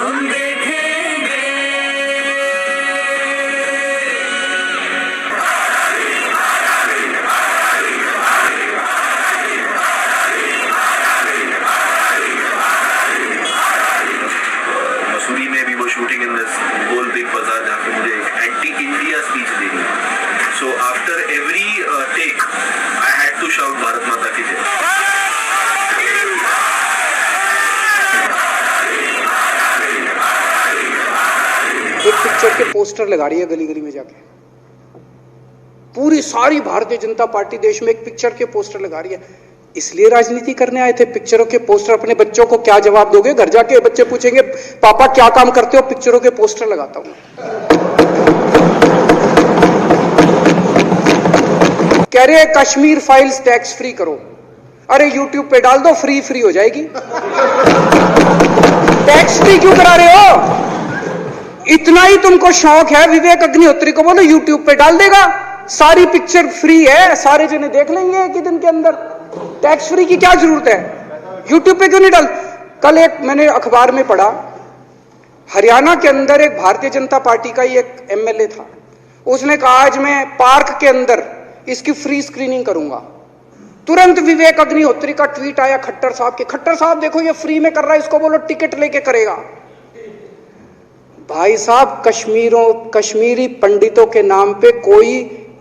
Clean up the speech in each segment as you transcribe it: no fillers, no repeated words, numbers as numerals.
हम देखेंगे। मसूरी में भी वो shooting in this goal big बाजार जहाँ पे मुझे एक एंटी इंडिया स्पीच देनी है। So after every take I had to shout Bharat माता की जय। एक पिक्चर के पोस्टर लगा रही है गली गली में जाके, पूरी सारी भारतीय जनता पार्टी देश में एक पिक्चर के पोस्टर लगा रही है। इसलिए राजनीति करने आए थे? पिक्चरों के पोस्टर? अपने बच्चों को क्या जवाब दोगे? घर जाके बच्चे पूछेंगे पापा क्या काम करते हो? पिक्चरों के पोस्टर लगाता हूं। कह रहे कश्मीर फाइल्स टैक्स फ्री करो। अरे यूट्यूब पे डाल दो, फ्री फ्री हो जाएगी। टैक्स फ्री क्यों करा रहे हो? इतना ही तुमको शौक है, विवेक अग्निहोत्री को बोलो यूट्यूब पे डाल देगा, सारी पिक्चर फ्री है, सारे जने देख लेंगे एक ही दिन के अंदर। टैक्स फ्री की क्या जरूरत है? यूट्यूब पे क्यों नहीं डाल? कल एक मैंने अखबार में पढ़ा, हरियाणा के अंदर एक भारतीय जनता पार्टी का ही एक एमएलए था, उसने कहा आज मैं पार्क के अंदर इसकी फ्री स्क्रीनिंग करूंगा। तुरंत विवेक अग्निहोत्री का ट्वीट आया खट्टर साहब के, खट्टर साहब देखो ये फ्री में कर रहा है, इसको बोलो टिकट लेके करेगा। भाई साहब, कश्मीरी पंडितों के नाम पे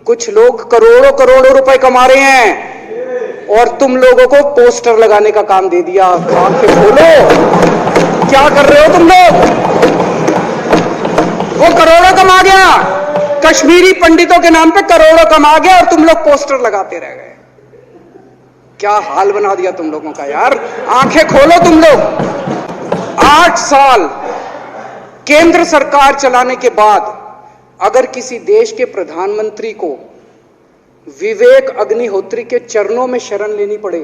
कुछ लोग करोड़ों करोड़ों रुपए कमा रहे हैं और तुम लोगों को पोस्टर लगाने का काम दे दिया। आंखें खोलो, क्या कर रहे हो तुम लोग? वो करोड़ों कमा गया, कश्मीरी पंडितों के नाम पे करोड़ों कमा गया और तुम लोग पोस्टर लगाते रह गए। क्या हाल बना दिया तुम लोगों का यार। आंखें खोलो तुम लोग। 8 साल केंद्र सरकार चलाने के बाद अगर किसी देश के प्रधानमंत्री को विवेक अग्निहोत्री के चरणों में शरण लेनी पड़े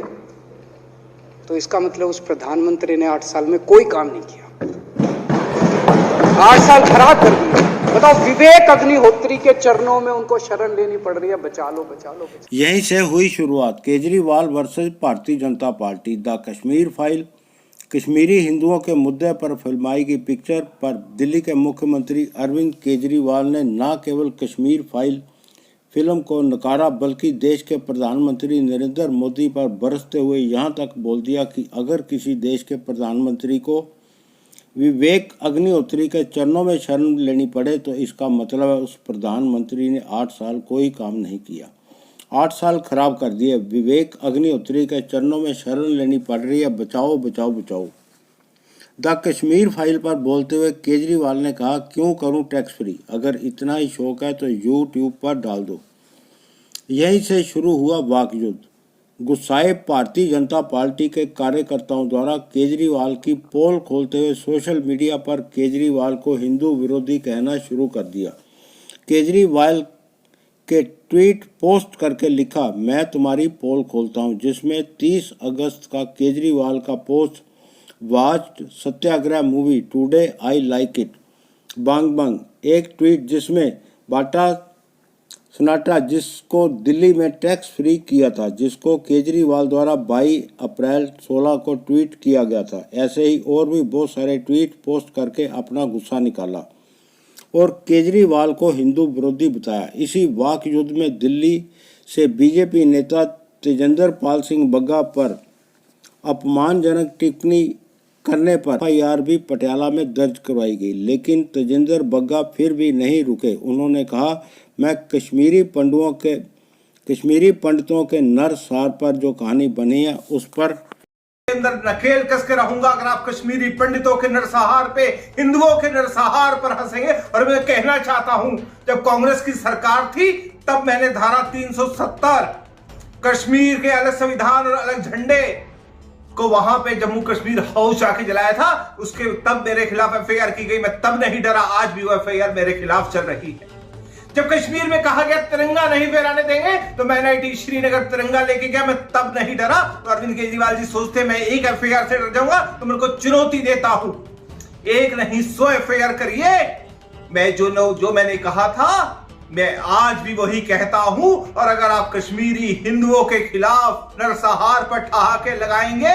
तो इसका मतलब उस प्रधानमंत्री ने 8 साल में कोई काम नहीं किया। 8 साल खराब कर दिए। बताओ, विवेक अग्निहोत्री के चरणों में उनको शरण लेनी पड़ रही है, बचा लो बचा लो बचा लो। यहीं से हुई शुरुआत Kejriwal versus Bharatiya Janata party. The Kashmir file, Kashmiri हिंदुओं के मुद्दे पर फिल्माई गई पिक्चर पर दिल्ली के मुख्यमंत्री अरविंद केजरीवाल ने न केवल कश्मीर फाइल फिल्म को नकारा बल्कि देश के प्रधानमंत्री नरेंद्र मोदी पर बरसते हुए यहाँ तक बोल दिया कि अगर किसी देश के प्रधानमंत्री को विवेक अग्निहोत्री के चरणों में शरण लेनी पड़े तो इसका मतलब है उस प्रधानमंत्री ने 8 साल कोई काम नहीं किया। 8 साल खराब कर दिए। विवेक अग्निहोत्री के चरणों में शरण लेनी पड़ रही है, बचाओ बचाओ बचाओ। द कश्मीर फाइल पर बोलते हुए केजरीवाल ने कहा, क्यों करूं टैक्स फ्री? अगर इतना ही शौक है तो यूट्यूब पर डाल दो। यहीं से शुरू हुआ वाकयुद्ध। गुस्साए भारतीय जनता पार्टी के कार्यकर्ताओं द्वारा केजरीवाल की पोल खोलते हुए सोशल मीडिया पर केजरीवाल को हिंदू विरोधी कहना शुरू कर दिया। केजरीवाल के ट्वीट पोस्ट करके लिखा, मैं तुम्हारी पोल खोलता हूं, जिसमें 30 अगस्त का केजरीवाल का post, watch Satyagraha movie today I like it, बांग बांग। एक ट्वीट जिसमें बाटा सन्नाटा जिसको दिल्ली में टैक्स फ्री किया था, जिसको केजरीवाल द्वारा 22 अप्रैल 16 को ट्वीट किया गया था। ऐसे ही और भी बहुत सारे ट्वीट पोस्ट करके अपना गुस्सा निकाला और केजरीवाल को हिंदू विरोधी बताया। इसी वाक युद्ध में दिल्ली से बीजेपी नेता तेजेंद्र पाल सिंह बग्गा पर अपमानजनक टिप्पणी करने पर एफआईआर भी पटियाला में दर्ज करवाई गई, लेकिन तेजेंद्र बग्गा फिर भी नहीं रुके। उन्होंने कहा, मैं कश्मीरी पंडितों के नरसार पर जो कहानी बनी है उस पर अंदर नकेल कस के रहूंगा अगर आप कश्मीरी पंडितों के नरसंहार पे, हिंदुओं के नरसंहार पर हंसेंगे। और मैं कहना चाहता हूं, जब कांग्रेस की सरकार थी तब मैंने धारा 370 कश्मीर के अलग संविधान और अलग झंडे को वहां पे जम्मू कश्मीर हाउस आके जलाया था, उसके तब मेरे खिलाफ एफआईआर की गई। मैं तब नहीं डरा, आज भी वो एफआईआर मेरे खिलाफ चल रही है। जब कश्मीर में कहा गया तिरंगा नहीं फहराने देंगे तो मैं एनआईटी श्रीनगर तिरंगा लेके गया, मैं तब नहीं डरा। तो अरविंद केजरीवाल जी सोचते मैं एक एफआईआर से डर जाऊंगा, तो मेरे को चुनौती देता हूं, एक नहीं 100 एफआईआर करिए। मैं जो मैंने कहा था मैं आज भी वही कहता हूं। और अगर आप कश्मीरी हिंदुओं के खिलाफ नरसंहार पर ठहाके लगाएंगे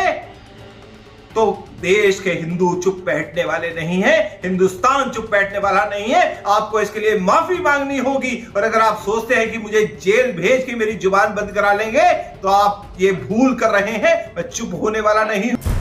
तो देश के हिंदू चुप बैठने वाले नहीं हैं, हिंदुस्तान चुप बैठने वाला नहीं है। आपको इसके लिए माफी मांगनी होगी। और अगर आप सोचते हैं कि मुझे जेल भेज के मेरी जुबान बंद करा लेंगे तो आप ये भूल कर रहे हैं। मैं चुप होने वाला नहीं हूं।